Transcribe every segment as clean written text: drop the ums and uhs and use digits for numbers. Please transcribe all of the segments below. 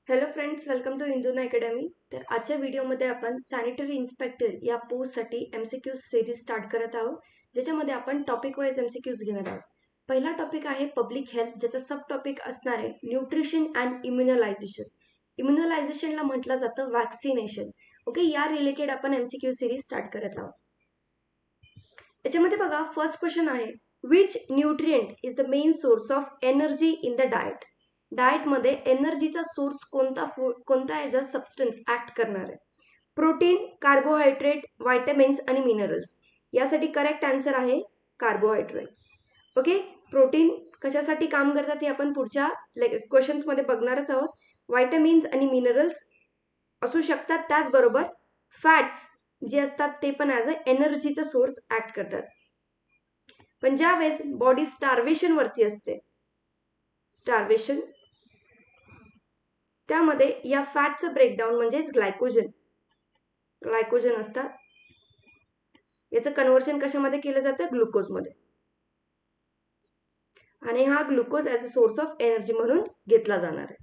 Hello friends, welcome to Induna academy. तर आजच्या व्हिडिओमध्ये आपण सॅनिटरी इन्स्पेक्टर या पोस्टसाठी एमसीक्यूज सिरीज स्टार्ट करत आहोत, ज्याच्यामध्ये आपण टॉपिक वाईज एमसीक्यूज घेणार आहोत. पहिला टॉपिक आहे पब्लिक हेल्थ, ज्याचा सब टॉपिक असणार आहे न्यूट्रिशन अँड इम्युनलायझेशन. इम्युनलायझेशनला म्हटलं जातं वॅक्सिनेशन. ओके, या रिलेटेड आपण एमसीक्यू सिरीज स्टार्ट करत आहोत. याच्यामध्ये बघा, फर्स्ट क्वेश्चन आहे, which nutrient is the main source of energy in the diet. डाएटमध्ये एनर्जीचा सोर्स कोणता ॲज अ सबस्टन्स ऍक्ट करणार आहे? प्रोटीन, कार्बोहायड्रेट, व्हायटमिन्स आणि मिनरल्स. यासाठी करेक्ट आन्सर आहे कार्बोहायड्रेट्स. ओके, प्रोटीन कशासाठी काम करतात हे आपण पुढच्या क्वेश्चन्समध्ये बघणारच आहोत. व्हायटमिन्स आणि मिनरल्स असू शकतात, त्याचबरोबर फॅट्स जे असतात ते पण ॲज अ एनर्जीचा सोर्स ऍक्ट करतात. पण ज्या वेळेस बॉडी स्टार्वेशन वरती असते, स्टार्वेशन, त्यामध्ये या फॅटचं ब्रेकडाऊन म्हणजेच ग्लायकोजन असतात. याचं कन्व्हर्जन कशामध्ये केलं जातं? ग्लुकोजमध्ये. आणि हा glucose as a source of energy म्हणून घेतला जाणार आहे.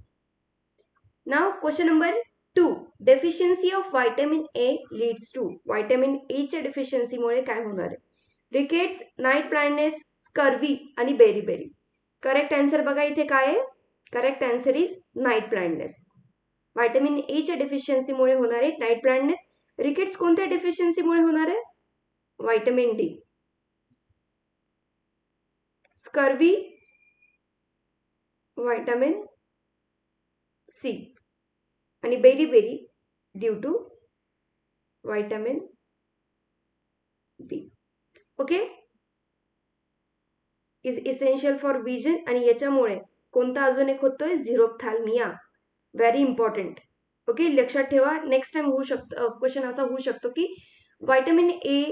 Now question number 2, deficiency of vitamin A leads to. Vitamin A च्या डेफिशियन्सीमुळे काय होणार आहे? रिकेट्स, नाईट ब्लाइंडनेस, स्कर्वी आणि बेरीबेरी. करेक्ट आन्सर बघा इथे काय आहे? Correct answer is night blindness. Vitamin A च्या डेफिशियन्सीमुळे होणार आहे नाईट ब्लाइंडनेस. रिकेट्स कोणत्या डेफिशियन्सीमुळे होणार आहे? Vitamin D. Scurvy, vitamin C. आणि beriberi due to vitamin B. Okay, is essential for vision. आणि याच्यामुळे कोणता अजून एक होतोय? झिरोप्थॅल्मिया. Very important. ओके, लक्षात ठेवा. नेक्स्ट टाइम होऊ शकतो क्वेश्चन असा होऊ शकतो की vitamin A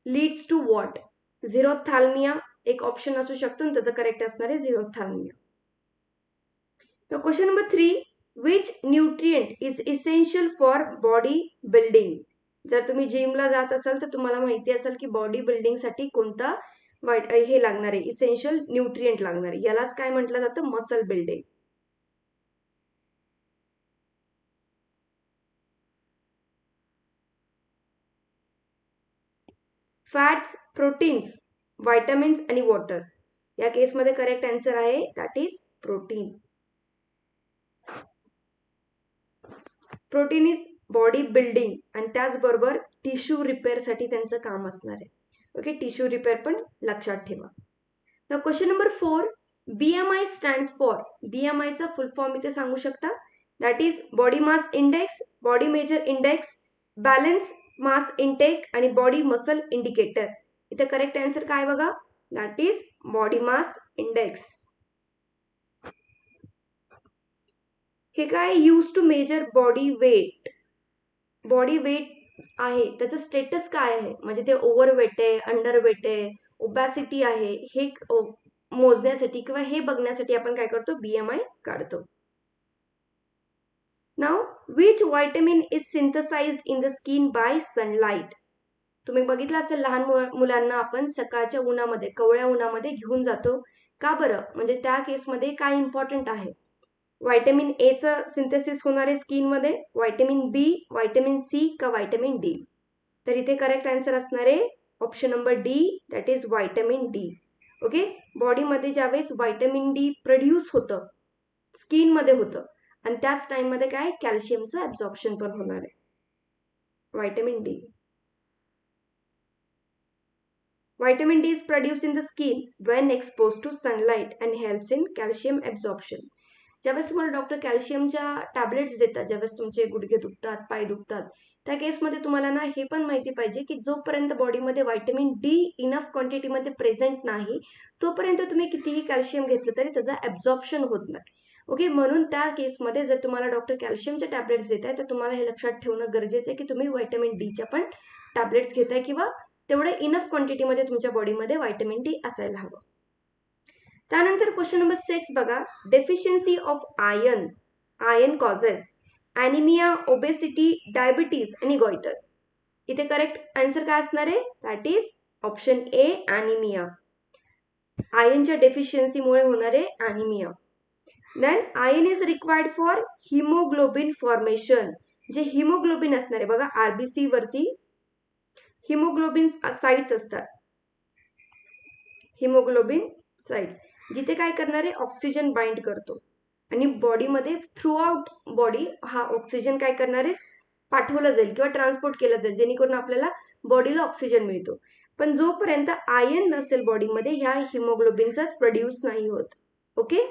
leads to what? Xerophthalmia एक ऑप्शन असू शकतो आणि त्याचं करेक्ट असणार आहे झिरोप्थॅल्मिया. तर question number 3, which nutrient is essential for body building. जर तुम्ही जिमला जात असाल तर तुम्हाला माहिती असेल की बॉडी बिल्डिंगसाठी कोणता हे लागणार आहे, इसेन्शियल न्यूट्रिएंट लागणार आहे. यालाच काय म्हटलं जातं? Muscle building. Fats, proteins, vitamins आणि वॉटर. या केसमध्ये करेक्ट आन्सर आहे that is protein. Protein is body building आणि त्याचबरोबर टिश्यू रिपेअरसाठी त्यांचं काम असणार आहे. ओके, टिश्यू रिपेअर पण लक्षात ठेवा. तर question number 4, BMI stands for. BMI चा फुल फॉर्म इथे सांगू शकता? That is body mass index, body measure index, balance mass intake आणि बॉडी मसल इंडिकेटर. इथे करेक्ट आन्सर काय बघा? That is body mass index. हे काय? Use to measure body weight. Body weight आहे, त्याचं स्टेटस काय आहे, म्हणजे ते ओव्हरवेट आहे, अंडरवेट आहे, ओबॅसिटी आहे, हे मोजण्यासाठी किंवा हे बघण्यासाठी आपण काय करतो? बीएमआय काढतो. Now, which vitamin is synthesized in the skin by sunlight. तुम्ही बघितलं असेल लहान मुलांना आपण सकाळच्या उन्हामध्ये, कवळ्या उन्हामध्ये घेऊन जातो. का बरं? म्हणजे त्या केसमध्ये काय इम्पॉर्टंट आहे? व्हायटमिन ए चं सिंथेसिस होणार आहे स्किनमध्ये, व्हायटमिन बी, व्हायटमिन सी का व्हायटमिन डी. तर इथे करेक्ट आन्सर असणार आहे option number D, that is vitamin D. Okay, बॉडीमध्ये ज्यावेळेस व्हायटमिन डी प्रोड्यूस होतं, स्किनमध्ये होतं, आणि त्याच टाइममध्ये काय? कॅल्शियमचं ऍब्झॉर्प्शन पण होणार आहे. Vitamin D. Vitamin D is produced in the skin when exposed to sunlight and helps in calcium absorption. ज्यावेळेस तुम्हाला डॉक्टर कॅल्शियमच्या टॅबलेट्स देतात, ज्यावेळेस तुमचे गुडघे दुखतात, पाय दुखतात, त्या केसमध्ये तुम्हाला ना हे पण माहिती पाहिजे की जोपर्यंत बॉडीमध्ये व्हायटमिन डी इनफ क्वांटिटीमध्ये प्रेझेंट नाही, तोपर्यंत तुम्ही कितीही कॅल्शियम घेतलं तरी त्याचं ॲब्झॉर्प्शन होत नाही. ओके, म्हणून त्या केसमध्ये जर तुम्हाला डॉक्टर कॅल्शियमच्या टॅबलेट्स देत आहे तर तुम्हाला हे लक्षात ठेवणं गरजेचं आहे की तुम्ही व्हायटमिन डीच्या पण टॅबलेट्स घेताय किंवा तेवढं इनफ क्वांटिटीमध्ये तुमच्या बॉडीमध्ये व्हायटमिन डी असायला हवं. त्यानंतर क्वेश्चन नंबर 6 बघा, deficiency of iron. Iron causes anaemia, obesity, diabetes आणि गॉइटर. इथे करेक्ट आन्सर काय असणार आहे? That is option A, anaemia. आयर्नच्या डेफिशियन्सीमुळे होणारे anaemia. Then iron is required for haemoglobin formation. जे हिमोग्लोबिन असणार आहे बघा, आरबीसी वरती हिमोग्लोबिन साइट्स असतात, हिमोग्लोबिन साइट्स, जिथे काय करणार आहे, ऑक्सिजन बाइंड करतो आणि बॉडीमध्ये थ्रू आउट बॉडी हा ऑक्सिजन काय करणार आहे, पाठवला जाईल किंवा ट्रान्सपोर्ट केला जाईल, जेणेकरून आपल्याला बॉडीला ऑक्सिजन मिळतो. पण जोपर्यंत आयर्न नसेल बॉडीमध्ये ह्या हिमोग्लोबिनचा प्रोड्यूस नाही होत. Okay.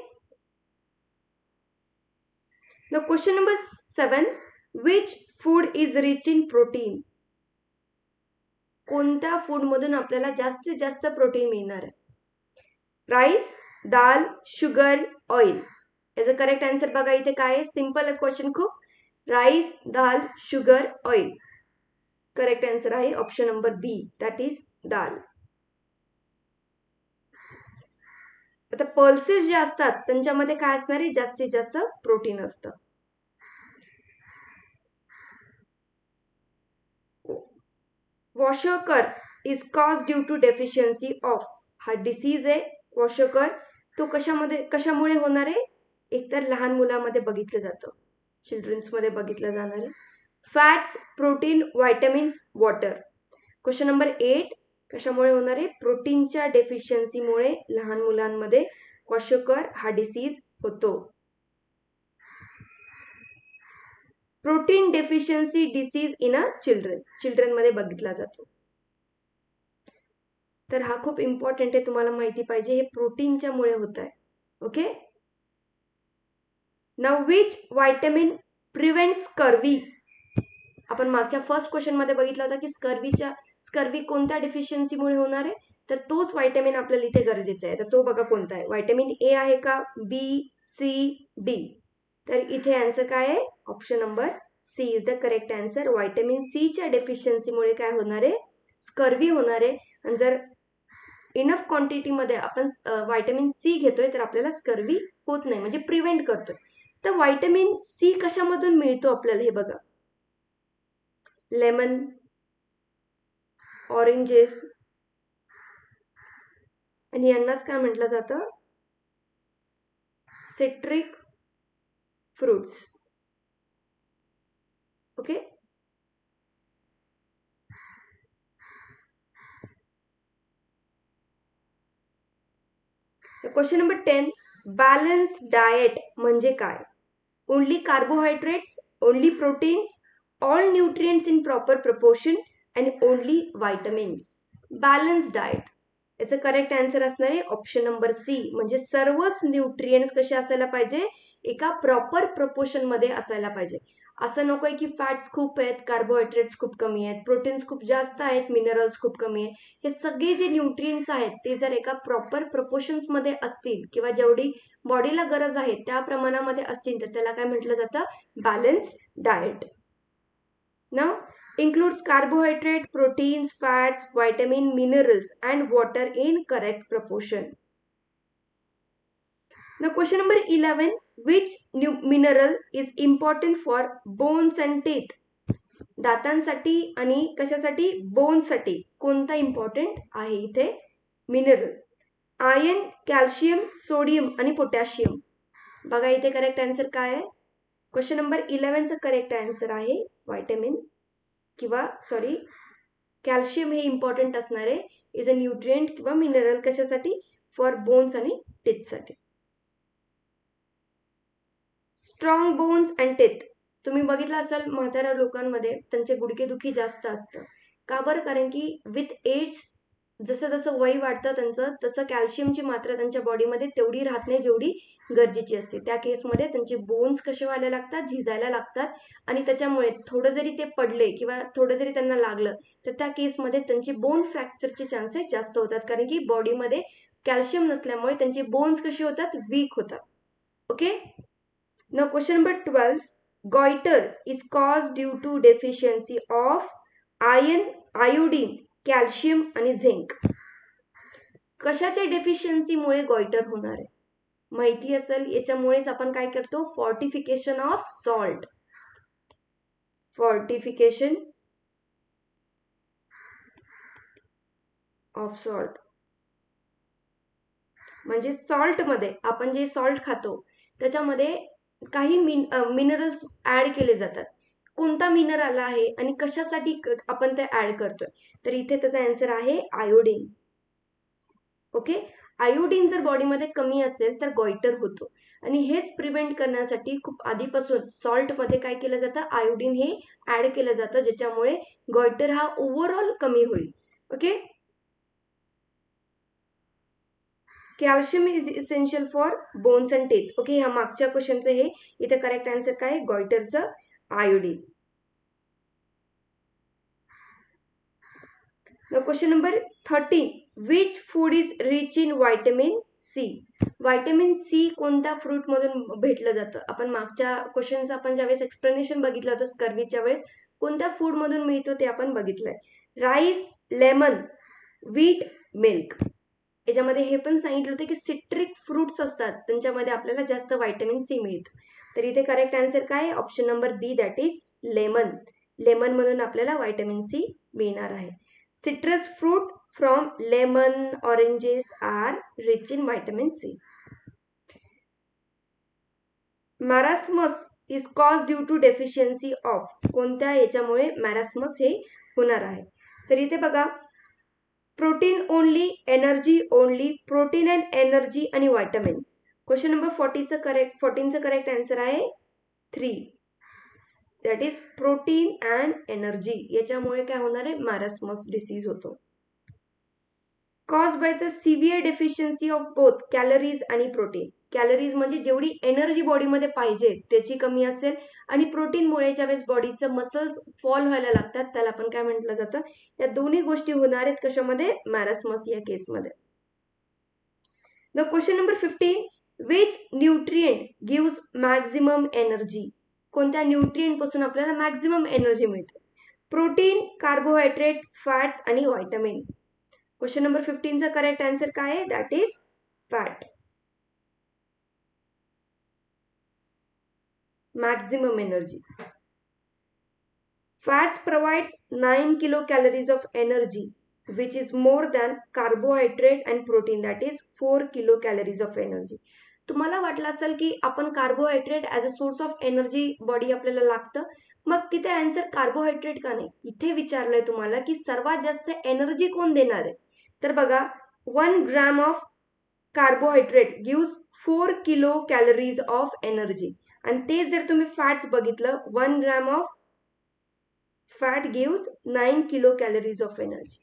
Now question number 7. Which food is rich in protein? कोणत्या फूड मधून आपल्याला जास्तीत जास्त प्रोटीन मिळणार आहे? Rice, dal, sugar, oil. याचा करेक्ट आन्सर बघा इथे काय आहे. सिंपल आहे क्वेश्चन खूप. Rice, dal, sugar, oil. Correct answer आहे option number B, that is dal. आता पल्सेस जे असतात त्यांच्यामध्ये काय असणार आहे, जास्तीत जास्त प्रोटीन असतं. Kwashiorkor is cause due to deficiency of. हा डिसीज आहे वॉशकर, तो कशामुळे होणार आहे, एकतर लहान मुलांमध्ये बघितलं जातं, चिल्ड्रन्समध्ये बघितलं जाणार आहे. Fats, protein, vitamins, water. Question number 8 कशामुळे होणार आहे, प्रोटीनच्या डेफिशियन्सीमुळे लहान मुलांमध्ये क्वॉशकर हा डिसीज होतो. Protein deficiency disease in a children मध्ये बघितला जातो. तर हा खूप इम्पॉर्टंट आहे, तुम्हाला माहिती पाहिजे, हे प्रोटीनच्या मुळे होत आहे. Okay. Now which vitamin prevents scurvy. आपण मागच्या फर्स्ट क्वेश्चन मध्ये बघितलं होतं की स्कर्वी कोणत्या डेफिशियन्सीमुळे होणार आहे, तर तोच व्हायटमिन आपल्याला इथे गरजेचा आहे. तर तो बघा कोणता आहे, व्हायटमिन ए आहे का, बी, सी, डी. तर इथे आन्सर काय आहे, option number C is the correct answer. Vitamin C च्या डेफिशियन्सीमुळे काय होणार आहे, स्कर्वी होणार आहे. आणि जर इनफ क्वांटिटीमध्ये आपण व्हायटमिन सी घेतोय तर आपल्याला स्कर्वी होत नाही, म्हणजे प्रिव्हेंट करतोय. तर व्हायटमिन सी कशामधून मिळतो आपल्याला हे बघा, लेमन, ऑरेंजेस, आणि यांनाच काय म्हटलं जातं, citric fruits. Okay. Question number 10. Balance diet म्हणजे काय? Only carbohydrates, only proteins, all nutrients in proper proportion and only vitamins. Balance diet याचं करेक्ट आन्सर असणार आहे ऑप्शन नंबर सी, म्हणजे सर्वच न्यूट्रिएंट्स कसे असायला पाहिजे, एका प्रॉपर प्रपोर्शन मध्ये असायला पाहिजे. असं नकोय की फॅट्स खूप आहेत, कार्बोहायड्रेट्स खूप कमी आहेत, प्रोटीन्स खूप जास्त आहेत, मिनरल्स खूप कमी आहेत. हे सगळे जे न्यूट्रिएंट्स आहेत ते जर एका प्रॉपर प्रपोर्शन्स मध्ये असतील किंवा जेवढी बॉडीला गरज आहे त्या प्रमाणामध्ये असतील तर त्याला काय म्हटलं जातं, balance diet. Now includes carbohydrate, proteins, fats, vitamin, minerals and water in correct proportion. Now question number 11. Which mineral is important for bones and teeth? दातांसाठी आणि कशासाठी, बोनसाठी कोणता इम्पॉर्टंट आहे इथे मिनरल? आयर्न, कॅल्शियम, सोडियम आणि पोटॅशियम. बघा इथे correct answer काय आहे, क्वेश्चन नंबर 11 चा करेक्ट आन्सर आहे व्हायटमिन किंवा सॉरी कॅल्शियम हे इम्पॉर्टंट असणार आहे, इज अ न्यूट्रिएंट किंवा मिनरल कशासाठी, फॉर बोन्स आणि टीथसाठी. Strong bones and teeth. तुम्ही बघितलं असाल म्हाताऱ्या लोकांमध्ये त्यांचे गुडघेदुखी जास्त असतं. का बरं, कारण की विथ एज जसं जसं वय वाढतं त्यांचं तसं कॅल्शियमची मात्रा त्यांच्या बॉडीमध्ये तेवढी राहत नाही जेवढी गरजेची असते. त्या केसमध्ये त्यांचे बोन्स कसे व्हायला लागतात, झिजायला लागतात, आणि त्याच्यामुळे थोडं जरी ते पडले किंवा थोडं जरी त्यांना लागलं तर त्या केसमध्ये त्यांची बोन फ्रॅक्चरचे चान्सेस जास्त होतात, कारण की बॉडीमध्ये कॅल्शियम नसल्यामुळे त्यांचे बोन्स कसे होतात, वीक होतात. Okay. Now question number 12. Goiter is caused due to deficiency of iron, iodine, calcium आणि झिंक. कशाच्या डेफिशियन्सीमुळे गॉइटर होणार आहे, माहिती असेल, याच्यामुळेच आपण काय करतो, fortification of salt. Fortification of salt म्हणजे सॉल्ट मध्ये आपण जे सॉल्ट खातो त्याच्यामध्ये काही मिनरल्स ऍड केले जातात. कोणता मिनरल आहे आणि कशासाठी आपण ते ऍड करतोय, तर इथे त्याचा आन्सर आहे आयोडीन. ओके, आयोडीन जर बॉडीमध्ये कमी असेल तर गॉइटर होतो आणि हेच प्रिव्हेंट करण्यासाठी खूप आधीपासून सॉल्टमध्ये काय केलं जातं, आयोडीन हे ऍड केलं जातं, ज्याच्यामुळे गॉइटर हा ओव्हरऑल कमी होईल. Okay, calcium is essential for bones and teeth. Okay, ह्या मागच्या क्वेश्चनचं हे इथे करेक्ट आन्सर काय, गॉइटरचं iodine. Question number 13, which food is rich in vitamin C. Vitamin C कोणत्या फ्रूट मधून भेटलं जातं. आपण मागच्या क्वेश्चनचं आपण ज्यावेळेस एक्सप्लेनेशन बघितलं होतं स्कर्वीच्या वेळेस कोणत्या फूड मधून मिळतो ते आपण बघितलंय. Rice, lemon, wheat, milk. याच्यामध्ये हे पण सांगितलं होतं की सिट्रिक फ्रुट्स असतात त्यांच्यामध्ये आपल्याला जास्त व्हायटमिन सी मिळतं. तर इथे करेक्ट आन्सर काय, option number B, that is lemon. Lemon मधून आपल्याला व्हायटमिन सी मिळणार आहे. Citrus fruit from lemon, oranges are rich in vitamin C. Marasmus is caused due to deficiency of. कोणत्या याच्यामुळे मॅरास्मस हे होणार आहे. तर इथे बघा, protein only, energy only, protein and energy आणि व्हायटमिन्स. क्वेश्चन नंबर 14चं करेक्ट आन्सर आहे 3, that is protein and energy. याच्यामुळे काय होणार आहे, मॅरास्मस डिसीज होतो. Cause by the severe deficiency of both calories आणि प्रोटीन. कॅलरीज म्हणजे जेवढी एनर्जी बॉडीमध्ये पाहिजे त्याची कमी असेल आणि प्रोटीनमुळे ज्यावेळेस बॉडीचं मसल्स फॉल व्हायला लागतात त्याला आपण काय म्हटलं जातं. या दोन्ही गोष्टी होणार आहेत कशामध्ये, मॅरास्मस या केसमध्ये. The question number 15, which nutrient gives maximum energy. कोणत्या न्यूट्रिएंट पासून आपल्याला मॅक्झिमम एनर्जी मिळते. प्रोटीन, कार्बोहायड्रेट, फॅट्स आणि व्हायटमिन. क्वेश्चन नंबर 15चा करेक्ट आन्सर काय आहे, that is fat. Maximum energy. Fats provides 9 kilocalories of energy which is more than carbohydrate and protein, that is 4 kilocalories of energy. तुम्हाला वाटलं असेल की आपण carbohydrate as a source of energy body आपल्याला लागतं, मग तिथे आन्सर कार्बोहायड्रेट का नाही. इथे विचारलंय तुम्हाला की सर्वात जास्त एनर्जी कोण देणार आहे. तर बघा, 1 gram of carbohydrate gives 4 kilocalories of energy आणि ते जर तुम्ही फॅट्स बघितलं, 1 gram of fat gives 9 kilocalories of energy.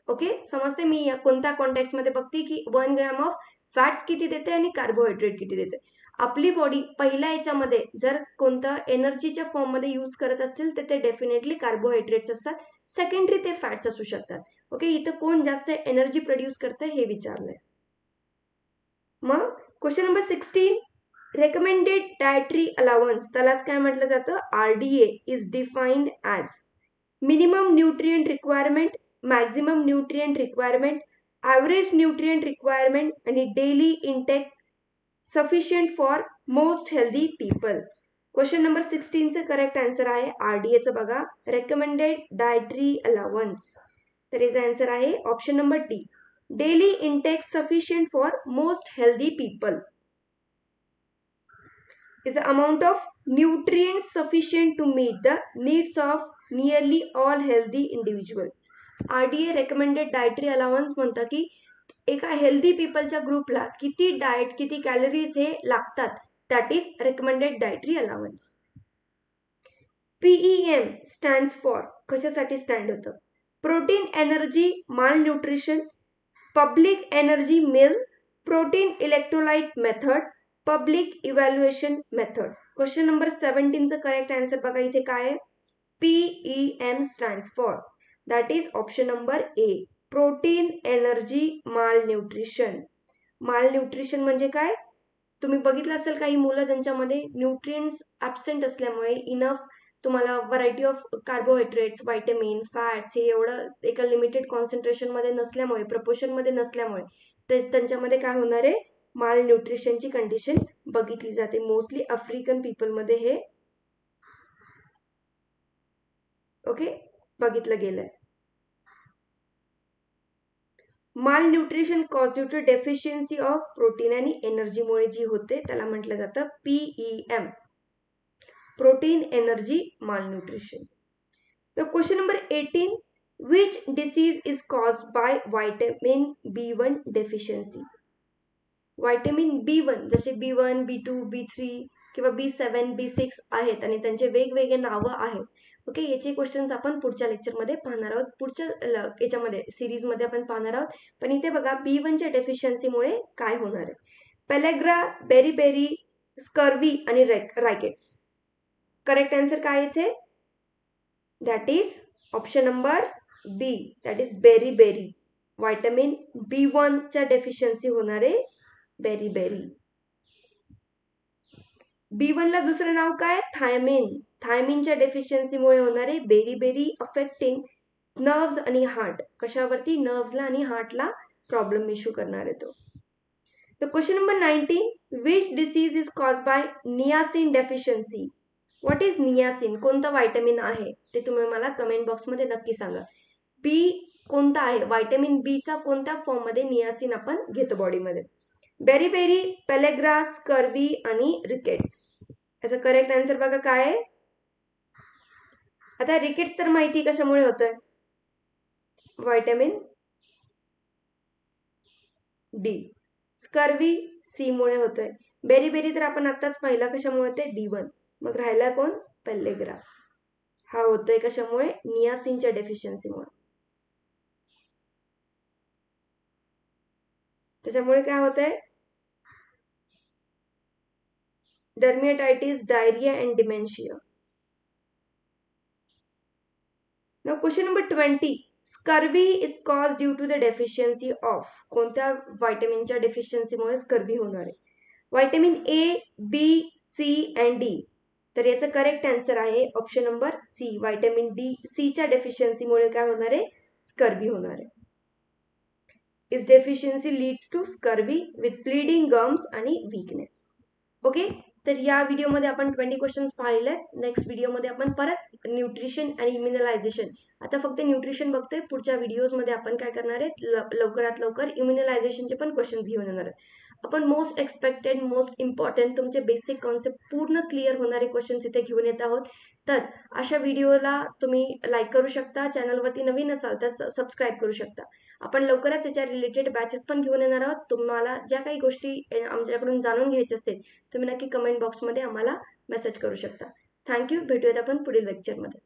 Okay, समजते मी या कोणत्या कॉन्टेक्स्ट मध्ये बघते की 1 gram ऑफ फॅट्स किती देते आणि कार्बोहायड्रेट किती देते. आपली बॉडी पहिल्या याच्यामध्ये जर कोणतं एनर्जीच्या फॉर्म मध्ये यूज करत असतील तर ते डेफिनेटली कार्बोहायड्रेट्स असतात. सेकंडरी ते फॅट्स असू शकतात. ओके, इथं कोण जास्त एनर्जी प्रोड्यूस करतं हे विचारलंय. मग question number 16, recommended dietary allowance, त्यालाच काय म्हटलं जातं, RDA is defined as minimum nutrient requirement, maximum nutrient requirement, average nutrient requirement आणि daily intake sufficient for most healthy people. Question number 16चं करेक्ट आन्सर आहे RDAचं बघा, रेकमेंडेड डायटरी अलाउन्स. तर याचा आन्सर आहे option number D, daily intake sufficient for most healthy people is the amount of nutrients sufficient to meet the needs of nearly all healthy individual. RDA recommended dietary allowance म्हणतं की एका healthy पीपलच्या ग्रुपला किती diet, किती calories हे लागतात, that is recommended dietary allowance. PEM stands for, कशासाठी stand होतं, protein energy malnutrition, public energy meal, protein electrolyte method, public evaluation method. Question number 17चं करेक्ट आन्सर बघा इथे काय आहे, PEM stands for, that is option number A, protein energy malnutrition. Malnutrition म्हणजे काय, तुम्ही बघितलं असेल काही मुलं ज्यांच्यामध्ये न्यूट्रिएंट्स ॲब्सेंट असल्यामुळे इनफ तुम्हाला variety of carbohydrates, vitamin, fats हे एवढं एका लिमिटेड कॉन्सन्ट्रेशनमध्ये नसल्यामुळे, प्रपोर्शनमध्ये नसल्यामुळे ते त्यांच्यामध्ये काय होणार आहे, माल न्यूट्रिशनची कंडिशन बघितली जाते. मोस्टली आफ्रिकन पीपलमध्ये हे ओके बघितलं गेलंय. Malnutrition cause due to deficiency of protein आणि एनर्जीमुळे जी होते त्याला म्हटलं जातं PEM, protein energy malnutrition. तर question number 18, which disease is caused by vitamin B1 deficiency? Vitamin B1 जसे B1, B2, B3 किंवा B7, B6 आहेत आणि त्यांचे वेगवेगळे नावं आहेत. ओके, याचे क्वेश्चन्स आपण पुढच्या लेक्चरमध्ये पाहणार आहोत, पुढच्या याच्यामध्ये सिरीजमध्ये आपण पाहणार आहोत. पण इथे बघा B1 च्या डेफिशियन्सीमुळे काय होणार आहे. पेलेग्रा, बेरीबेरी, स्कर्वी आणि रायकेट्स. करेक्ट आन्सर काय इथे? That is option number B, that is beriberi. Vitamin B1 च्या डेफिशियन्सी होणारे बेरीबेरी. B1 ला दुसरं नाव काय? थायमिन. थायमिनच्या डेफिशियन्सीमुळे होणारे बेरीबेरी अफेक्टिंग नर्व्स आणि हार्ट. कशावरती? नर्व्सला आणि हार्टला प्रॉब्लेम इश्यू करणार आहे तो. तर question number 19, which disease is cause by niacin deficiency? What is niacin? कोणतं व्हिटॅमिन आहे ते तुम्ही मला कमेंट बॉक्समध्ये नक्की सांगा. बी कोणता आहे? व्हिटॅमिन बी चा कोणत्या फॉर्म मध्ये नियासिन आपण घेतो बॉडीमध्ये? बेरीबेरी, पेलेग्रा, स्कर्वी आणि रिकेट्स. याचा करेक्ट आन्सर बघा काय आहे. आता रिकेट्स तर माहिती कशामुळे होतोय? Vitamin D. स्कर्वी सी मुळे होतोय. बेरीबेरी तर आपण आताच पाहिला कशामुळे होते? B1. मग राहिला कोण? पेलेग्रा. हा होतोय कशामुळे? नियासिनच्या डेफिशियन्सीमुळे. त्याच्यामुळे काय होतंय? dermatitis, diarrhea and dementia. Now question number 20. Scurvy is caused due to the deficiency of. कोणत्या व्हिटॅमिनच्या डेफिशियन्सीमुळे स्कर्वी होणार आहे? Vitamin A, B, C and D. तर याचं करेक्ट आन्सर आहे option number C. Vitamin C च्या डेफिशियन्सीमुळे काय होणार आहे? स्कर्वी होणार आहे. Its deficiency leads to scurvy with bleeding gums आणि weakness. ओके, तर या व्हिडिओमध्ये आपण 20 क्वेश्चन्स पाहिले. नेक्स्ट व्हिडिओमध्ये आपण परत न्यूट्रिशन आणि इम्युनलायझेशन, आता फक्त न्यूट्रिशन बघतोय. पुढच्या व्हिडिओजमध्ये आपण काय करणार आहे? लवकरात लवकर इम्युनलायझेशनचे पण क्वेश्चन्स घेऊन येणार आहे. आपण मोस्ट एक्सपेक्टेड, मोस्ट इम्पॉर्टंट तुमचे बेसिक कॉन्सेप्ट पूर्ण क्लिअर होणारे क्वेश्चन्स इथे घेऊन येत आहोत. तर अशा व्हिडिओला तुम्ही लाईक करू शकता, चॅनलवरती नवीन असाल तर सबस्क्राईब करू शकता. आपण लवकरच याच्या रिलेटेड बॅचेस पण घेऊन येणार आहोत. तुम्हाला ज्या काही गोष्टी आमच्याकडून जाणून घ्यायच्या असतील तुम्ही नक्की कमेंट बॉक्समध्ये आम्हाला मेसेज करू शकता. थँक्यू. भेटूयात आपण पुढील लेक्चरमध्ये.